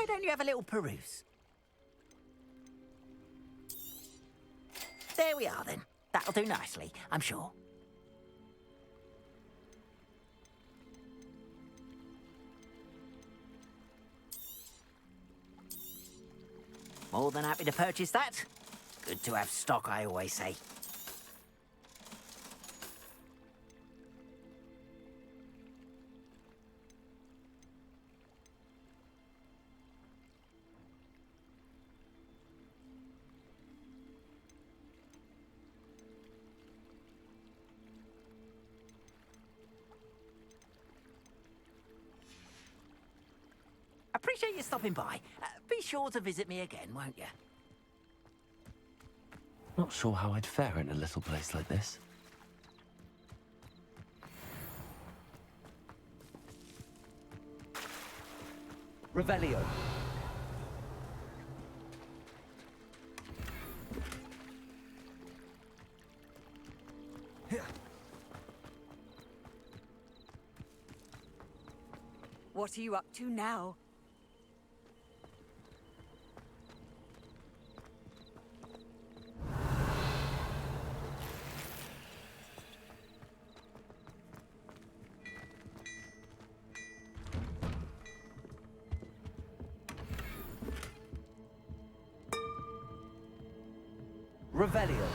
Why don't you have a little peruse? There we are then. That'll do nicely, I'm sure. More than happy to purchase that. Good to have stock, I always say. Appreciate you stopping by. Be sure to visit me again, won't you? Not sure how I'd fare in a little place like this. Revelio. What are you up to now? Revelio.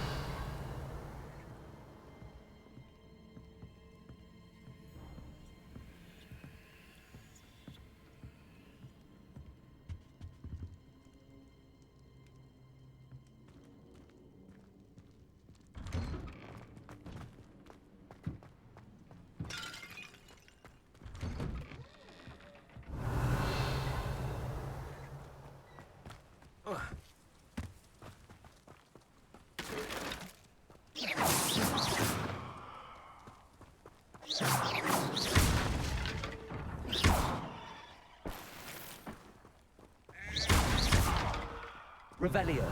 Revelio.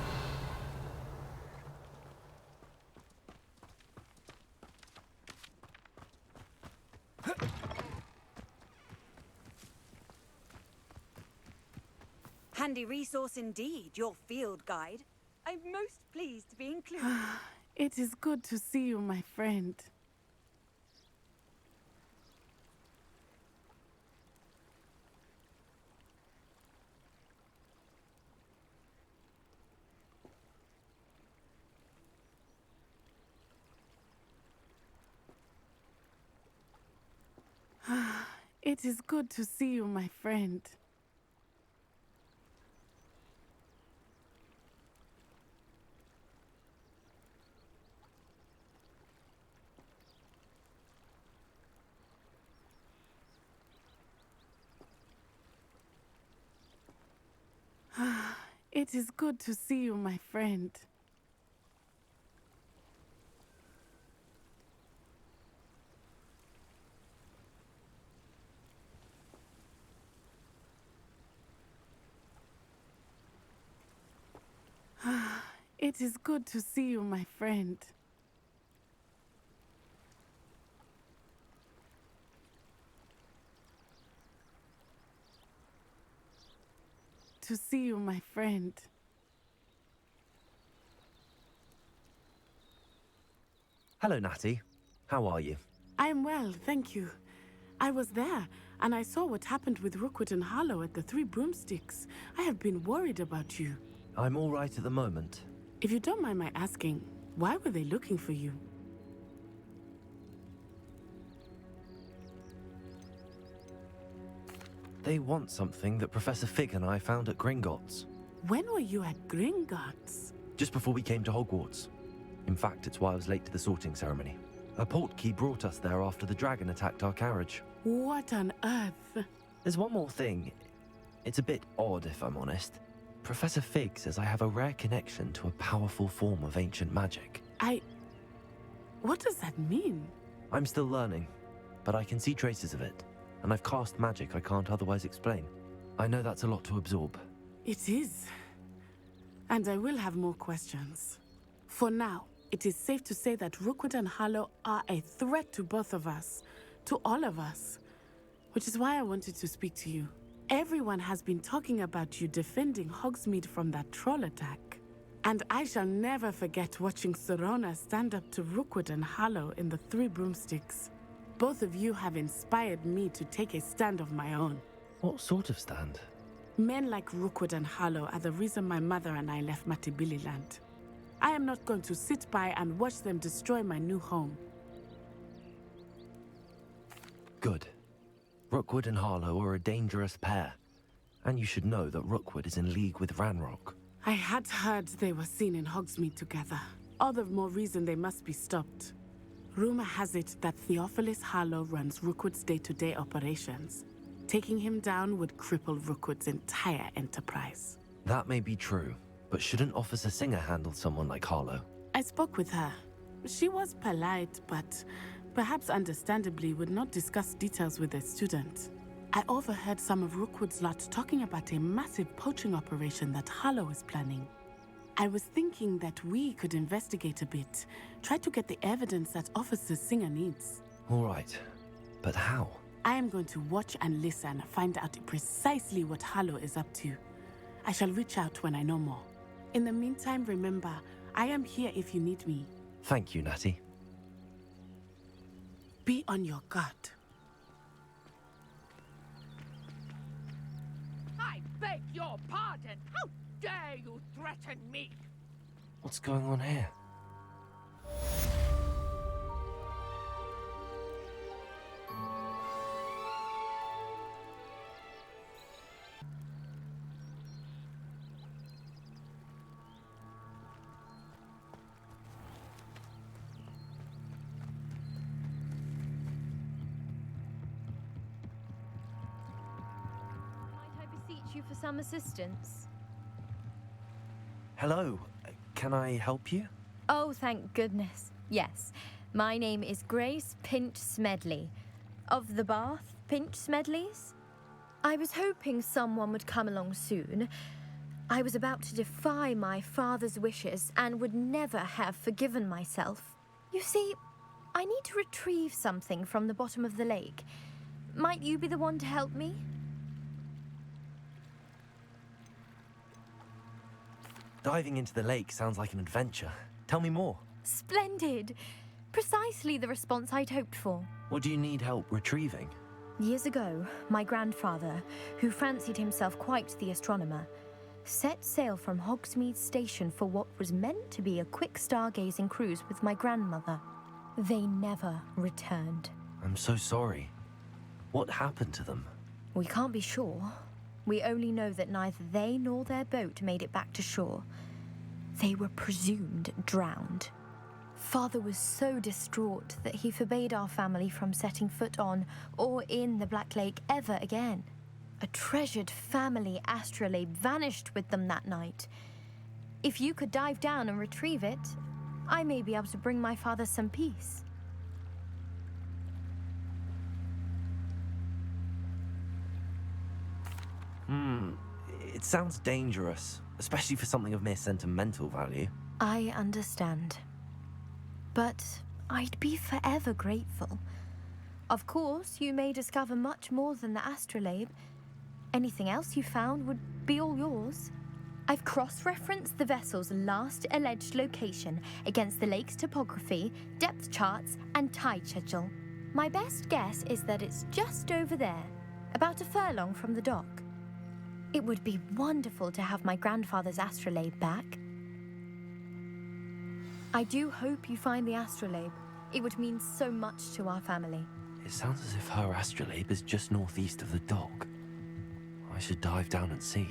Handy resource indeed, your field guide. I'm most pleased to be included. It is good to see you, my friend. It is good to see you, my friend. It is good to see you, my friend. It is good to see you, my friend. To see you, my friend. Hello, Natty. How are you? I'm well, thank you. I was there, and I saw what happened with Rookwood and Harlow at the Three Broomsticks. I have been worried about you. I'm all right at the moment. If you don't mind my asking, why were they looking for you? They want something that Professor Fig and I found at Gringotts. When were you at Gringotts? Just before we came to Hogwarts. In fact, it's why I was late to the sorting ceremony. A portkey brought us there after the dragon attacked our carriage. What on earth? There's one more thing. It's a bit odd, if I'm honest. Professor Fig says I have a rare connection to a powerful form of ancient magic. What does that mean? I'm still learning, but I can see traces of it, and I've cast magic I can't otherwise explain. I know that's a lot to absorb. It is. And I will have more questions. For now, it is safe to say that Rookwood and Harlow are a threat to both of us, to all of us, which is why I wanted to speak to you. Everyone has been talking about you defending Hogsmeade from that troll attack. And I shall never forget watching Serona stand up to Rookwood and Harlow in the Three Broomsticks. Both of you have inspired me to take a stand of my own. What sort of stand? Men like Rookwood and Harlow are the reason my mother and I left Matibili-land. I am not going to sit by and watch them destroy my new home. Good. Rookwood and Harlow are a dangerous pair. And you should know that Rookwood is in league with Ranrock. I had heard they were seen in Hogsmeade together. All the more reason they must be stopped. Rumor has it that Theophilus Harlow runs Rookwood's day-to-day operations. Taking him down would cripple Rookwood's entire enterprise. That may be true, but shouldn't Officer Singer handle someone like Harlow? I spoke with her. She was polite, but perhaps understandably would not discuss details with a student. I overheard some of Rookwood's lot talking about a massive poaching operation that Harlow is planning. I was thinking that we could investigate a bit, try to get the evidence that Officer Singer needs. All right, but how? I am going to watch and listen, find out precisely what Harlow is up to. I shall reach out when I know more. In the meantime, remember, I am here if you need me. Thank you, Natty. Be on your guard. I beg your pardon! How dare you threaten me? What's going on here? Might I beseech you for some assistance? Hello, can I help you? Oh, thank goodness. Yes. My name is Grace Pinch Smedley. Of the Bath Pinch Smedleys? I was hoping someone would come along soon. I was about to defy my father's wishes and would never have forgiven myself. You see, I need to retrieve something from the bottom of the lake. Might you be the one to help me? Diving into the lake sounds like an adventure. Tell me more. Splendid! Precisely the response I'd hoped for. What do you need help retrieving? Years ago, my grandfather, who fancied himself quite the astronomer, set sail from Hogsmeade Station for what was meant to be a quick stargazing cruise with my grandmother. They never returned. I'm so sorry. What happened to them? We can't be sure. We only know that neither they nor their boat made it back to shore. They were presumed drowned. Father was so distraught that he forbade our family from setting foot on or in the Black Lake ever again. A treasured family astrolabe vanished with them that night. If you could dive down and retrieve it, I may be able to bring my father some peace. It sounds dangerous, especially for something of mere sentimental value. I understand. But I'd be forever grateful. Of course, you may discover much more than the astrolabe. Anything else you found would be all yours. I've cross-referenced the vessel's last alleged location against the lake's topography, depth charts, and tide schedule. My best guess is that it's just over there, about a furlong from the dock. It would be wonderful to have my grandfather's astrolabe back. I do hope you find the astrolabe. It would mean so much to our family. It sounds as if her astrolabe is just northeast of the dock. I should dive down and see.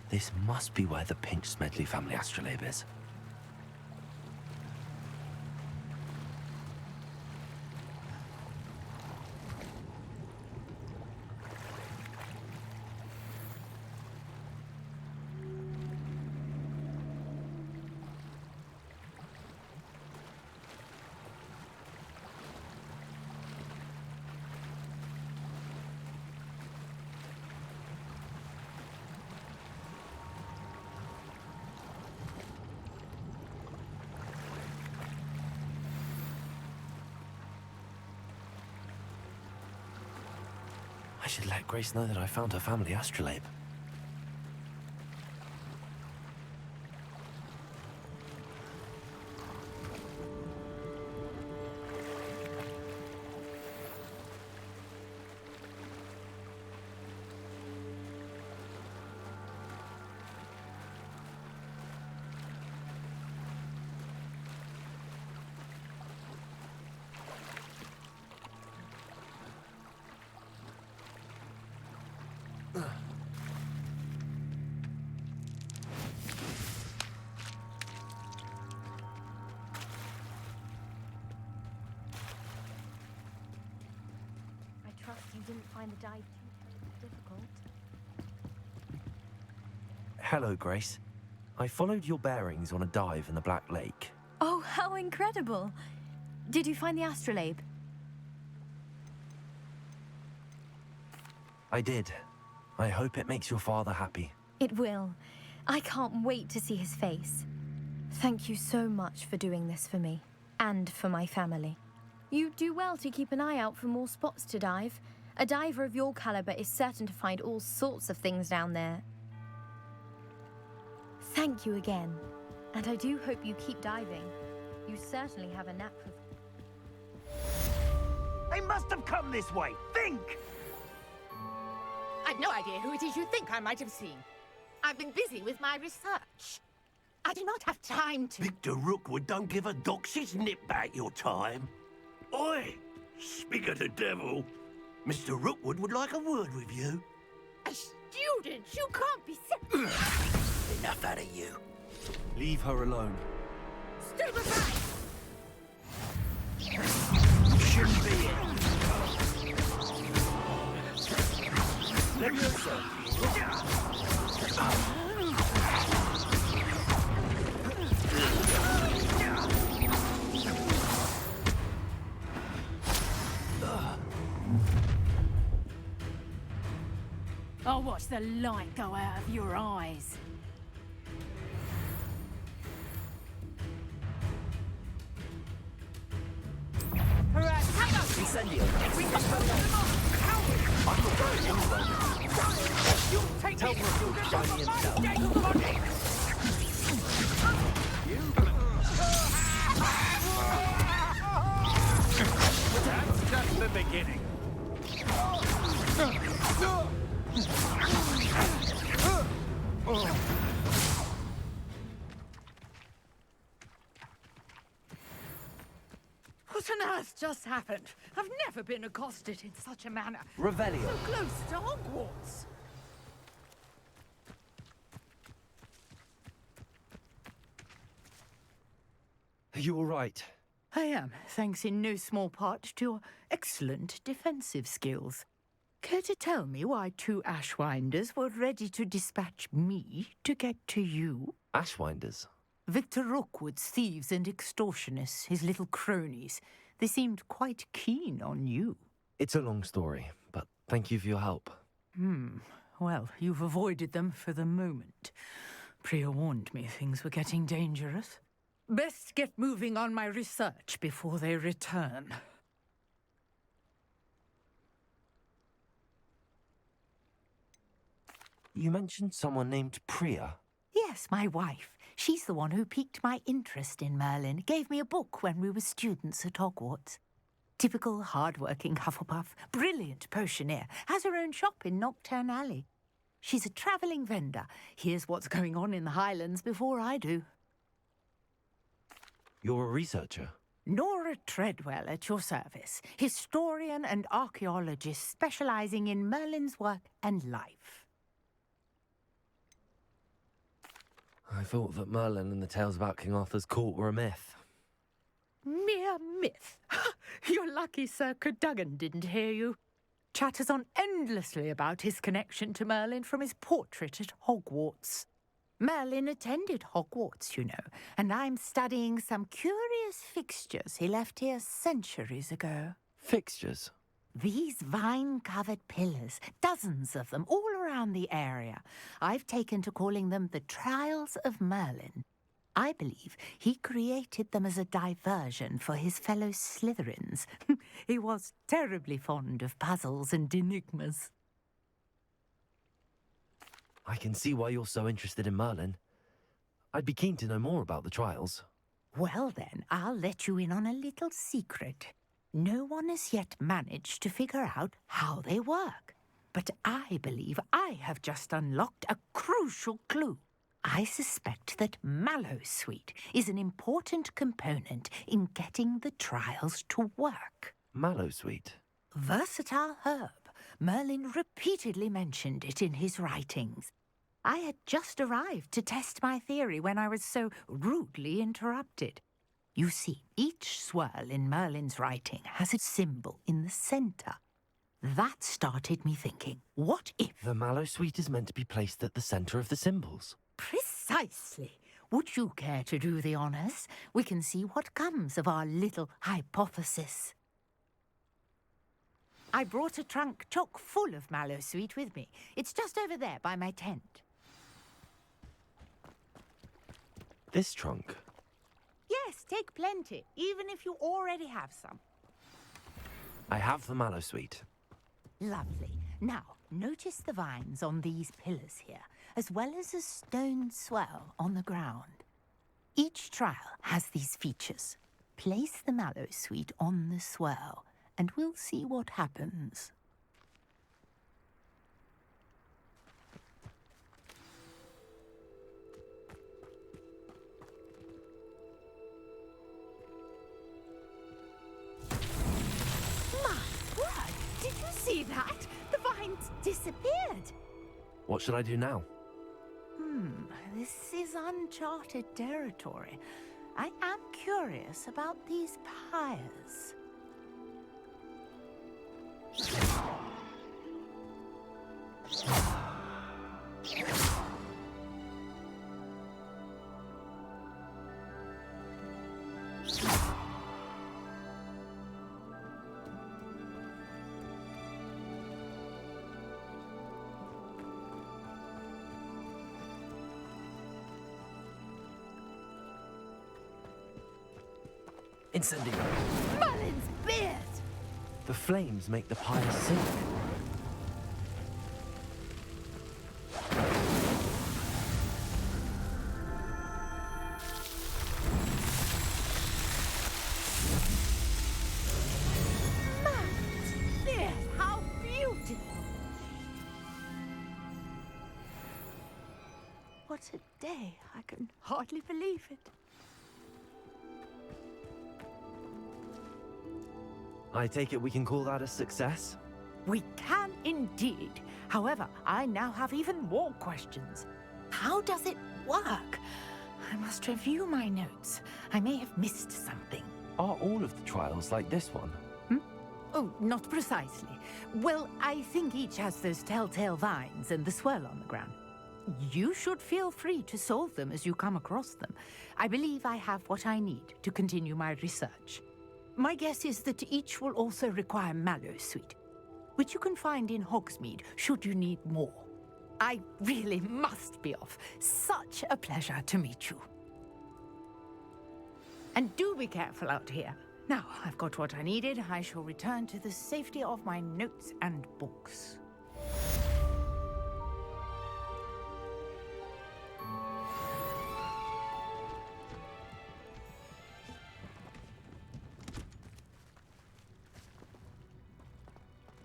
This must be where the Pinch Smedley family astrolabe is. I should let Grace know that I found her family astrolabe. I trust you didn't find the dive too difficult. Hello, Grace. I followed your bearings on a dive in the Black Lake. Oh, how incredible! Did you find the astrolabe? I did. I hope it makes your father happy. It will. I can't wait to see his face. Thank you so much for doing this for me, and for my family. You do well to keep an eye out for more spots to dive. A diver of your caliber is certain to find all sorts of things down there. Thank you again, and I do hope you keep diving. You certainly have a knack for... They must have come this way. Think! I've no idea who it is you think I might have seen. I've been busy with my research. I do not have time to... Victor Rookwood don't give a doxy's nip back your time. Oi! Speak of the devil. Mr. Rookwood would like a word with you. A student? You can't be serious. Enough out of you. Leave her alone. Stay aside! Shouldn't be it. Leviosa. I'll watch the light go out of your eyes. Incendio. You take Tell me Rookwood to find me himself. That's just the beginning. What on earth just happened? I've never been accosted in such a manner. Revelio. So close to Hogwarts. Are you all right? I am, thanks in no small part to your excellent defensive skills. Care to tell me why two Ashwinders were ready to dispatch me to get to you? Ashwinders? Victor Rookwood's thieves and extortionists, his little cronies. They seemed quite keen on you. It's a long story, but thank you for your help. Well, you've avoided them for the moment. Priya warned me things were getting dangerous. Best get moving on my research before they return. You mentioned someone named Priya. Yes, my wife. She's the one who piqued my interest in Merlin. Gave me a book when we were students at Hogwarts. Typical hard-working Hufflepuff, brilliant potioneer, has her own shop in Knockturn Alley. She's a travelling vendor. Hears what's going on in the Highlands before I do. You're a researcher? Nora Treadwell at your service, historian and archaeologist specialising in Merlin's work and life. I thought that Merlin and the tales about King Arthur's court were a myth. Mere myth. You're lucky Sir Cadogan didn't hear you. Chatters on endlessly about his connection to Merlin from his portrait at Hogwarts. Merlin attended Hogwarts, you know, and I'm studying some curious fixtures he left here centuries ago. Fixtures? These vine-covered pillars, dozens of them, all around the area. I've taken to calling them the Trials of Merlin. I believe he created them as a diversion for his fellow Slytherins. He was terribly fond of puzzles and enigmas. I can see why you're so interested in Merlin. I'd be keen to know more about the trials. Well then, I'll let you in on a little secret. No one has yet managed to figure out how they work. But I believe I have just unlocked a crucial clue. I suspect that Mallowsweet is an important component in getting the trials to work. Mallowsweet? Versatile herb. Merlin repeatedly mentioned it in his writings. I had just arrived to test my theory when I was so rudely interrupted. You see, each swirl in Merlin's writing has a symbol in the center. That started me thinking, what if... The Mallowsweet is meant to be placed at the center of the symbols. Precisely. Would you care to do the honors? We can see what comes of our little hypothesis. I brought a trunk chock full of Mallowsweet with me. It's just over there by my tent. This trunk? Yes, take plenty, even if you already have some. I have the Mallowsweet. Lovely. Now, notice the vines on these pillars here, as well as a stone swell on the ground. Each trial has these features. Place the Mallowsweet on the swell, and we'll see what happens. My word! Did you see that? The vines disappeared. What should I do now? This is uncharted territory. I am curious about these pyres. Incendio! Merlin's beard! The flames make the pyre sink. Beard, how beautiful! What a day! I can hardly believe it. I take it we can call that a success? We can indeed. However, I now have even more questions. How does it work? I must review my notes. I may have missed something. Are all of the trials like this one? Oh, not precisely. Well, I think each has those telltale vines and the swirl on the ground. You should feel free to solve them as you come across them. I believe I have what I need to continue my research. My guess is that each will also require Mallowsweet, which you can find in Hogsmeade should you need more. I really must be off. Such a pleasure to meet you. And do be careful out here. Now, I've got what I needed. I shall return to the safety of my notes and books.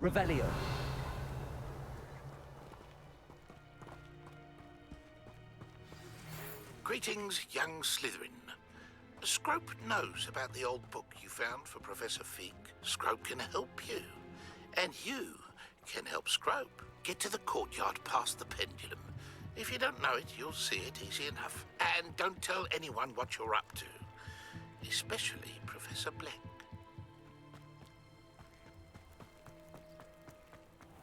Revelio. Greetings, young Slytherin. Scrope knows about the old book you found for Professor Fig. Scrope can help you. And you can help Scrope. Get to the courtyard past the pendulum. If you don't know it, you'll see it easy enough. And don't tell anyone what you're up to. Especially Professor Black.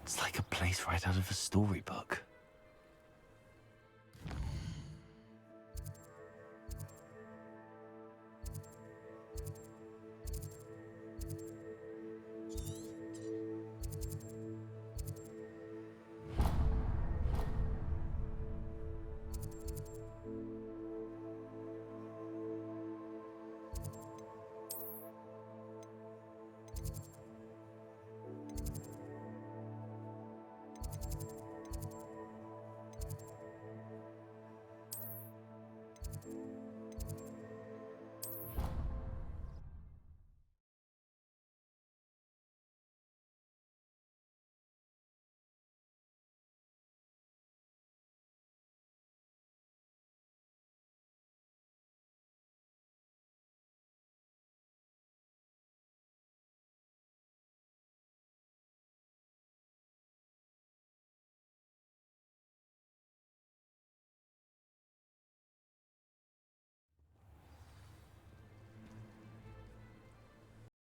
It's like a place right out of a storybook.